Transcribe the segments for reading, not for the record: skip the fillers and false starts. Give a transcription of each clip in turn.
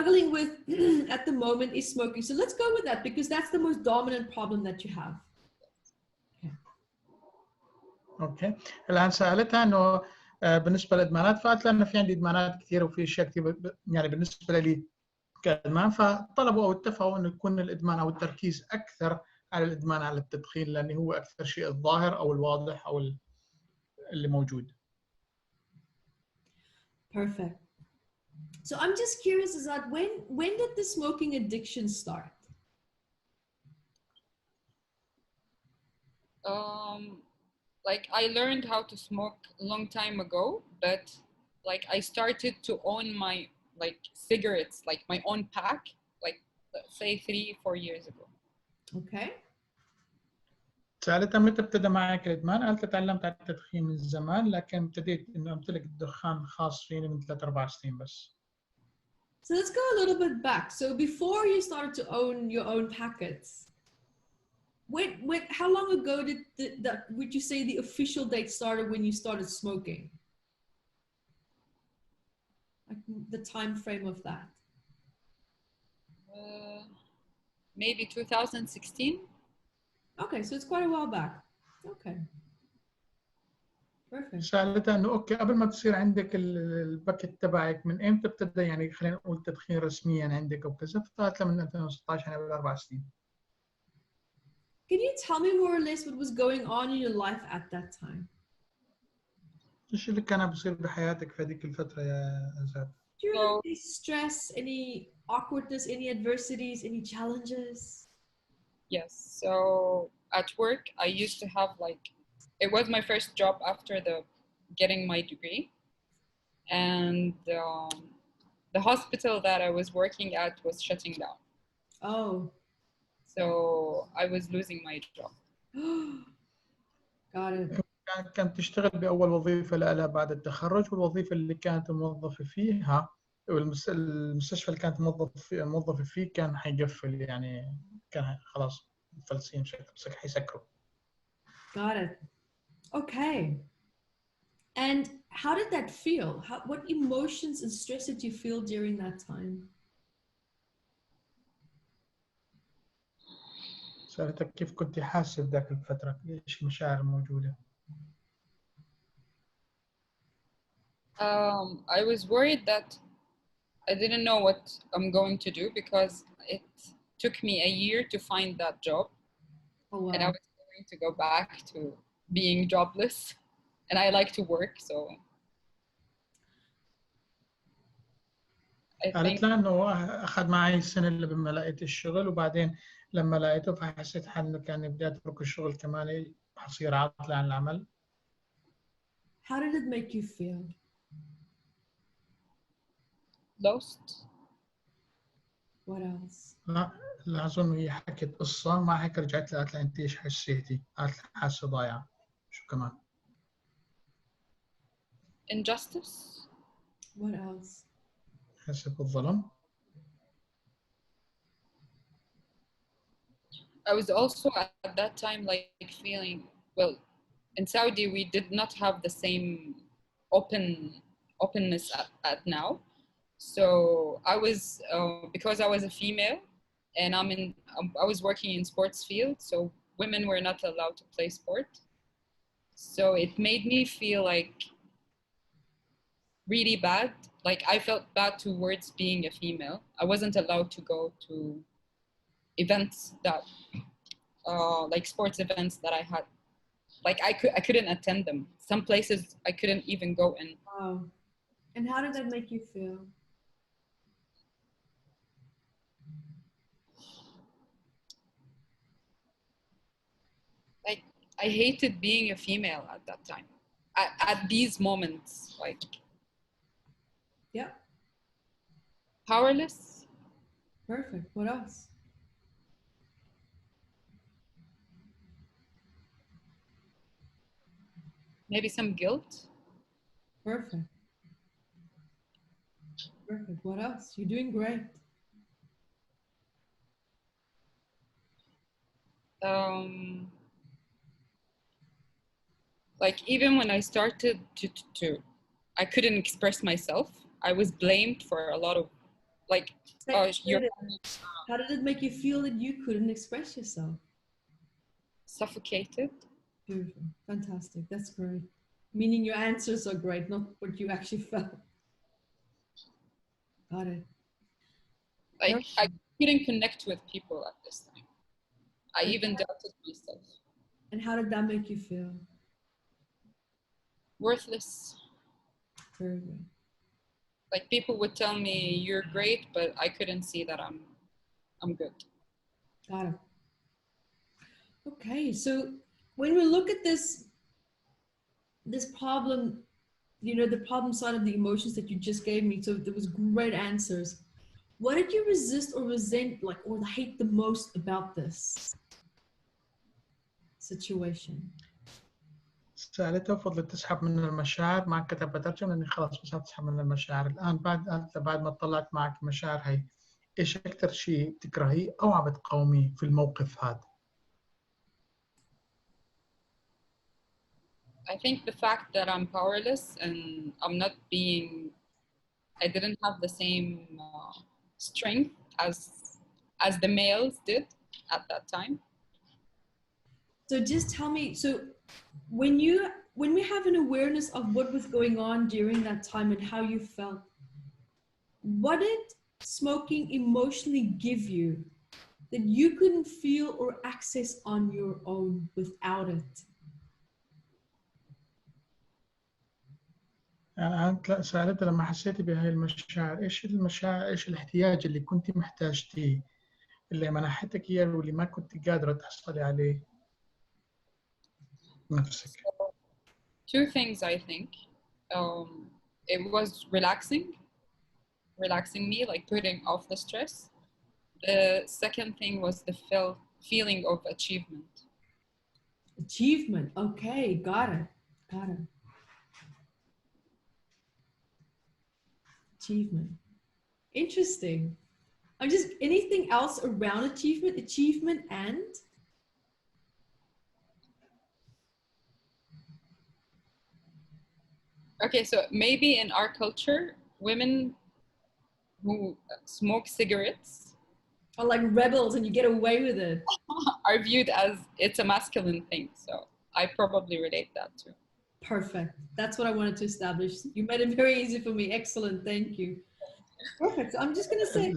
struggling with at the moment is smoking. So let's go with that because that's the most dominant problem that you have. اوكي الان سالتها انه بالنسبه للادمانات فقالت لها انه في عندي ادمانات كثيره وفي اشياء كثير يعني بالنسبه لي كادمان فطلبوا او اتفقوا انه يكون الادمان او التركيز اكثر على الادمان على التدخين لانه هو اكثر شيء الظاهر او الواضح او اللي موجود. Perfect. So I'm just curious, is that when did the smoking addiction start? Like I learned how to smoke a long time ago, but like I started to own my like cigarettes, like my own pack, like say 3-4 years ago. Okay. سألتها متى ابتدى معك الإدمان؟ قالت تعلمت على التدخين من زمان لكن ابتديت إنه أمتلك الدخان خاص فيني من 3-4 سنين بس. So let's go a little bit back. So before you started to own your own packets, how long ago would you say the official date started when you started smoking? Like the time frame of that? Maybe 2016. Okay, so it's quite a while back. Okay. Perfect. سألتها إنه أوكي قبل ما تصير عندك الباكت تبعك من إمتى ابتدى يعني خلينا نقول التدخين رسميا عندك أو كذا؟ فقالت لها من 2016 يعني قبل 4 سنين. Can you tell me more or less what was going on in your life at that time? إيش اللي كان بيصير بحياتك في هذيك الفترة يا زاد؟ Do you have any stress, any awkwardness, any adversities, any challenges? Yes. So at work, I used to have like, it was my first job after getting my degree, and the hospital that I was working at was shutting down. Oh. So I was losing my job. Got it. كانت تشتغل بأول وظيفة لها بعد التخرج والوظيفة اللي كانت موظفة فيها المستشفى اللي كانت موظفة فيه كان حيقفل يعني كان خلاص مفلسين بس حيسكروا. Got it. Okay. And how did that feel? What emotions and stress did you feel during that time? سألتك كيف كنت حاسة بذاك الفترة؟ إيش المشاعر الموجودة؟ I was worried that I didn't know what I'm going to do because it took me a year to find that job. Oh, wow. And I was going to go back to being jobless. And I like to work, so I think... قالت لها إنه أخذ معي السنة اللي لما لقيت الشغل وبعدين لما لقيته فحسيت حالي إنه كان بدي أترك الشغل كمان حصير عاطلة عن العمل. How did it make you feel? Lost. What else? لا أظن هي حكت قصة ما هيك رجعت لها قالت لها أنت إيش حسيتي؟ قالت لها حاسة ضايعة. شو كمان؟ Injustice. What else? حاسة بالظلم. I was also at that time like feeling, well, in Saudi we did not have the same openness at now. So I was because I was a female and I was working in sports field, so women were not allowed to play sport. So it made me feel like really bad. Like I felt bad towards being a female. I wasn't allowed to go to events that like sports events that I had. Like I couldn't attend them. Some places I couldn't even go in. Wow. And how did that make you feel? Like I hated being a female at that time. At these moments, like Yeah. Powerless. Perfect. What else? Maybe some guilt. Perfect. Perfect. What else? You're doing great. Like even when I started to I couldn't express myself. I was blamed for a like how did it make you feel that you couldn't express yourself? suffocated. Beautiful. Fantastic. That's great. Meaning your answers are great, not what you actually felt. Got it. Like I couldn't connect with people at this time. I even doubted myself. And how did that make you feel? Worthless. Very good. Like people would tell me you're great, but I couldn't see that I'm good. Got it. Okay, so when we look at this problem, you know, the problem side of the emotions that you just gave me, so there was great answers. What did you resist or resent, like, or hate the most about this situation? سألته فضلت تسحب من المشاعر ما كتبت ترجم لأني خلاص بس تسحب من المشاعر الآن بعد ما طلعت معك المشاعر هاي إيش أكثر شيء تكرهيه أو عم بتقاوميه في الموقف هذا؟ I think the fact that I'm powerless and I'm not being, I didn't have the same strength as the males did at that time. So just tell me, so when we have an awareness of what was going on during that time and how you felt, what did smoking emotionally give you that you couldn't feel or access on your own without it? أنا سألت لما حسيتي بهاي المشاعر إيش المشاعر إيش الاحتياج اللي كنت محتاجتيه اللي منحتك إياه واللي ما كنت قادرة تحصلي عليه نفسك. So, two things I think. It was relaxing me, like putting off the stress. The second thing was the feeling of achievement. Achievement. Okay, got it. Achievement. Interesting. I'm just, anything else around achievement and? Okay, so maybe in our culture, women who smoke cigarettes Are like rebels and you get away with it. are viewed as it's a masculine thing. So I probably relate that too. Perfect. That's what I wanted to establish. You made it very easy for me. Excellent. Thank you. Perfect. So I'm just going to say,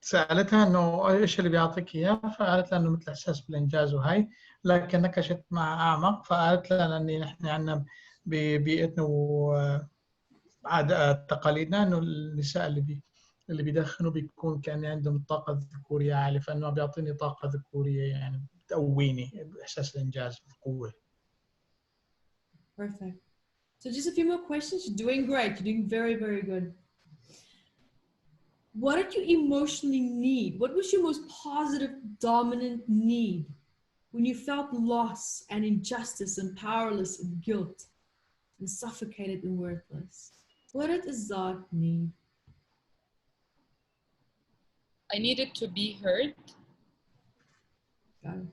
سألتها إنه إيش اللي بيعطيك إياه فقالت لها إنه مثل إحساس بالإنجاز وهي لكن نكشت مع أعمق فقالت لها إن نحن عندنا ببيئتنا وعادات تقاليدنا إنه النساء اللي بيدخنوا بيكون كأن عندهم طاقة ذكورية عالية فإنه بيعطيني طاقة ذكورية يعني بتقويني بإحساس الإنجاز والقوة. Perfect. So just a few more questions. You're doing great. You're doing very, very good. What did you emotionally need? What was your most positive, dominant need when you felt loss and injustice and powerless and guilt and suffocated and worthless? What did Azad need? I needed to be heard. Got it.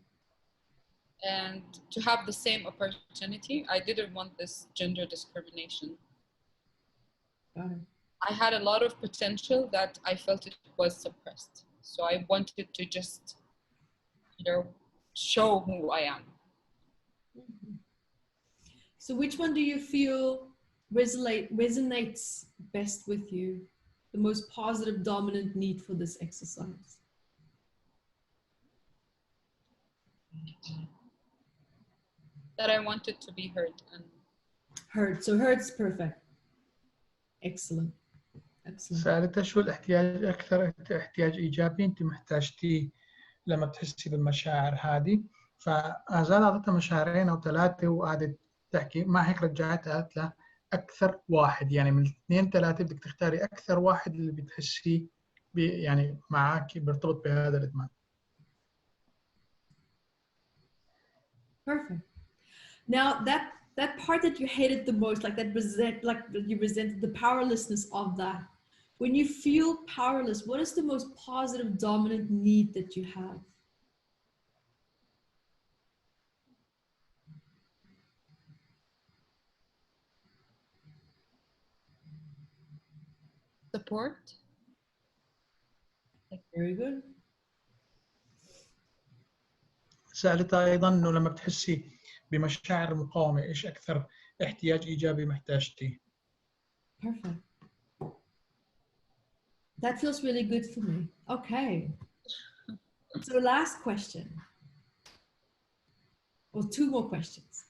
And to have the same opportunity. I didn't want this gender discrimination. Got it. I had a lot of potential that I felt it was suppressed. So I wanted to just, show who I am. Mm-hmm. So which one do you feel resonates best with you? The most positive, dominant need for this exercise? That I wanted to be heard. And heard. So heard's perfect. Excellent. سألتها شو الاحتياج أكثر احتياج إيجابي أنت محتاجتيه لما تحسي بالمشاعر هذه فأزال أعطتها مشاعرين أو ثلاثة وقعدت تحكي مع هيك رجعتها قالت لها أكثر واحد يعني من 2 3 بدك تختاري أكثر واحد اللي بتحسيه يعني معك بيرتبط بهذا الإدمان. Perfect. Now that part that you hated the most, like you resented the powerlessness of that. When you feel powerless, what is the most positive, dominant need that you have? the support. Very good. سألتها أيضا إنه لما بتحسي بمشاعر المقاومة إيش أكثر احتياج إيجابي محتاجتيه؟ Perfect. That feels really good for me. Okay. So last question. Well, two more questions.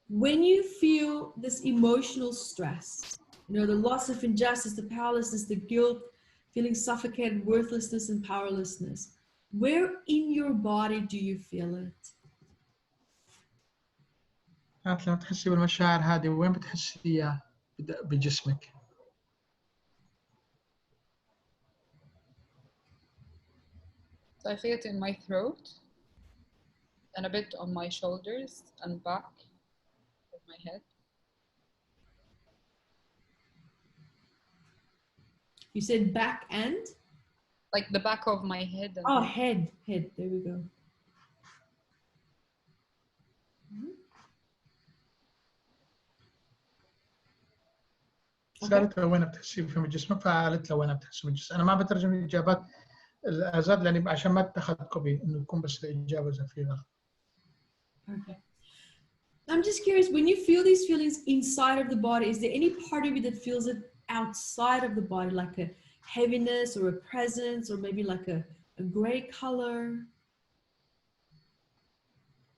When you feel this emotional stress, you know, the loss of injustice, the powerlessness, the guilt, feeling suffocated, worthlessness, and powerlessness, where in your body do you feel it? لما تحسي بالمشاعر هذه وين بتحسيها بجسمك؟ So I feel it in my throat and a bit on my shoulders and back of my head. You said back and? Like the back of my head. And oh, head. There we go. سألتها وين بتحسي في جسمك فقالت له وين بتحسي بالجسم. أنا ما بترجم الإجابات الأزاد لأني عشان ما تاخذ كوبي إنه يكون بس الإجابة إذا في غلط. Okay. I'm just curious, when you feel these feelings inside of the body, is there any part of you that feels it outside of the body, like a heaviness or a presence or maybe like a gray color?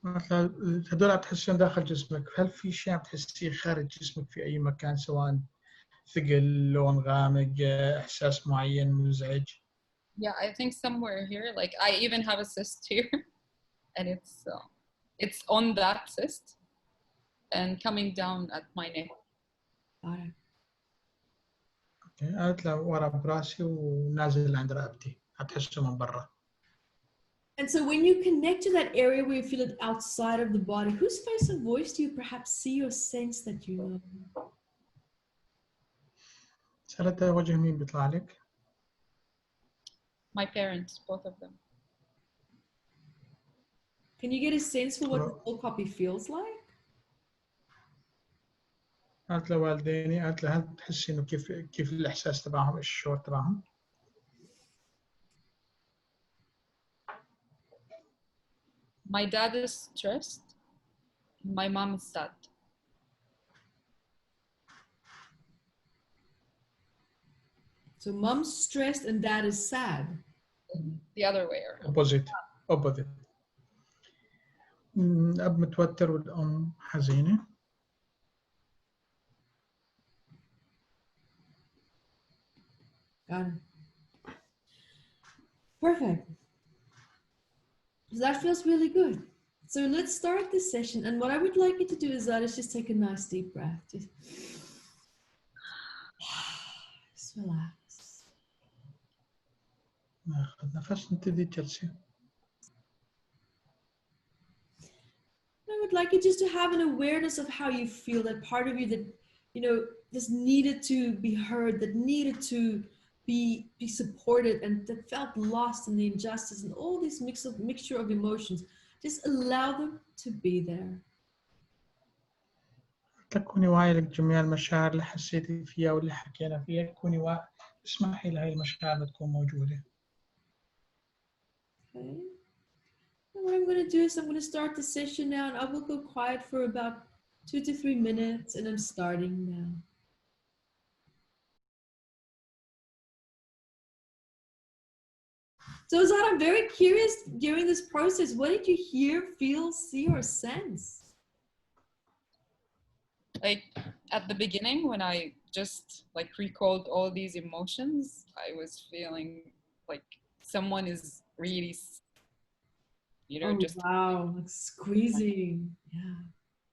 هذول بتحسين داخل جسمك، هل في شيء بتحسيه خارج جسمك في أي مكان سواء ثقل، لون غامق، إحساس معين مزعج؟ Yeah, I think somewhere here, like I even have a cyst here and it's on that cyst and coming down at my neck. Got it. Okay. قالت له ورا براسي ونازل عند رقبتي، هتحسه من برا. And so when you connect to that area where you feel it outside of the body, whose face and voice do you perhaps see or sense that you know? سألتها وجه مين بيطلع لك؟ My parents, both of them. Can you get a sense for what the whole copy feels like? قالت له والديني، قالت له هل بتحسي إنه كيف الإحساس تبعهم، إيش الشعور تبعهم؟ My dad is stressed. My mom is sad. So mom's stressed and dad is sad. The other way around. Opposite. الأب متوتر والأم حزينة. Got it. Perfect. So that feels really good. So let's start this session. And what I would like you to do is just take a nice deep breath. Just relax. ناخذ نفس نبتدي جلسة. I would like you just to have an awareness of how you feel, that part of you that, you know, just needed to be heard, that needed to be supported, and that felt lost in the injustice and all this mixture of emotions. Just allow them to be there. تكوني واعية لجميع المشاعر اللي حسيتي فيها واللي حكينا فيها، تكوني واعية، اسمحي لهي المشاعر تكون موجودة. Okay. And what I'm going to do is I'm going to start the session now, and I will go quiet for about 2 to 3 minutes, and I'm starting now. So Zad, I'm very curious during this process, what did you hear, feel, see, or sense? Like at the beginning, when I just like recalled all these emotions, I was feeling like someone is really, you know, just wow, like squeezing. Yeah.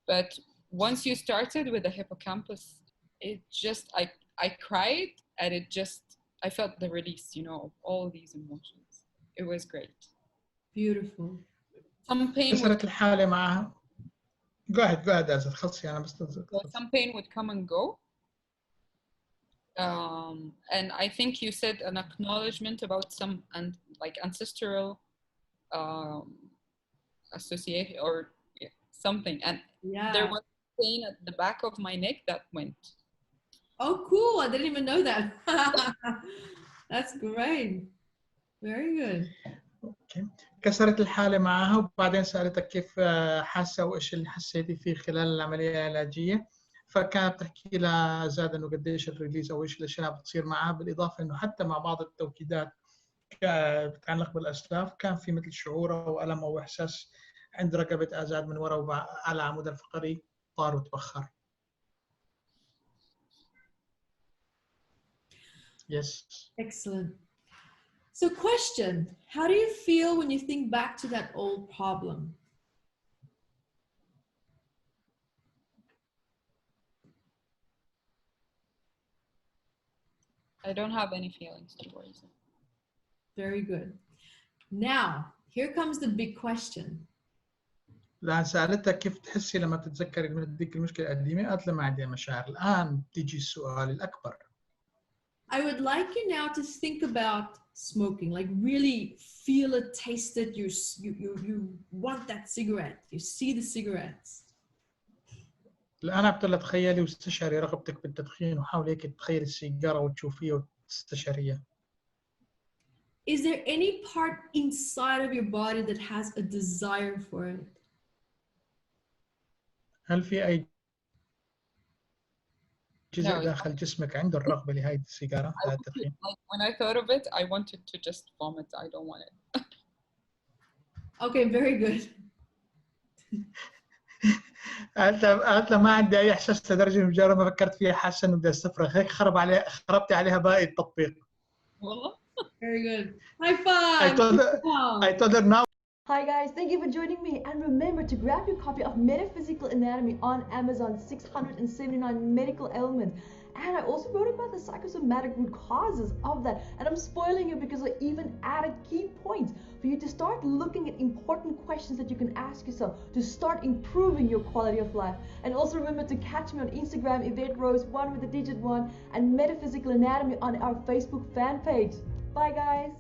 But once you started with the hippocampus, it just I cried, and I felt the release, you know, of all these emotions. It was great. Beautiful. Some pain كسرت الحالة معها. Go ahead أزل خلصي أنا بس. Some pain would come and go. And I think you said an acknowledgement about some like ancestral association or something, and there was pain at the back of my neck that went. Oh, cool. I didn't even know that. That's great. Very good. اوكي. كسرت الحالة معها وبعدين سألتك كيف حاسة وايش اللي حسيتي فيه خلال العملية العلاجية، فكانت تحكي لها زاد انه قديش الريليز او ايش الاشياء بتصير معها، بالاضافة انه حتى مع بعض التوكيدات بتتعلق بالاسلاف كان في مثل شعور او الم او احساس عند رقبة ازاد من وراء وعلى العمود الفقري طار وتبخر. Yes. Excellent. So question, how do you feel when you think back to that old problem? I don't have any feelings towards it. Very good. Now, here comes the big question. الآن سألتها كيف تحسي لما تتذكري من هذيك المشكلة القديمة؟ قالت لها ما عندي مشاعر. الآن تيجي السؤال الأكبر. I would like you now to think about smoking, like really feel it, taste it. You want that cigarette. You see the cigarettes. الآن عم تقول لها تخيلي واستشعري رغبتك بالتدخين وحاولي هيك تتخيلي السيجارة وتشوفيها وتستشعريها. Is there any part inside of your body that has a desire for it? هل في أي جزء داخل جسمك عنده الرغبة لهذه السيجارة، هذا التدخين؟ Like when I thought of it, I wanted to just vomit. I don't want it. Okay, very good. قالت لها ما عندي أي إحساس لدرجة إنه مجرد ما فكرت فيها حاسة إنه بدي أستفرغ، هيك خربتي عليها باقي التطبيق. والله. Very good. High five. I told her now. Hi guys, thank you for joining me, and remember to grab your copy of Metaphysical Anatomy on Amazon, 679 medical ailments. And I also wrote about the psychosomatic root causes of that, and I'm spoiling you because I even added key points for you to start looking at important questions that you can ask yourself to start improving your quality of life. And also remember to catch me on Instagram, Evette Rose, 1 with the digit 1, and Metaphysical Anatomy on our Facebook fan page. Bye guys!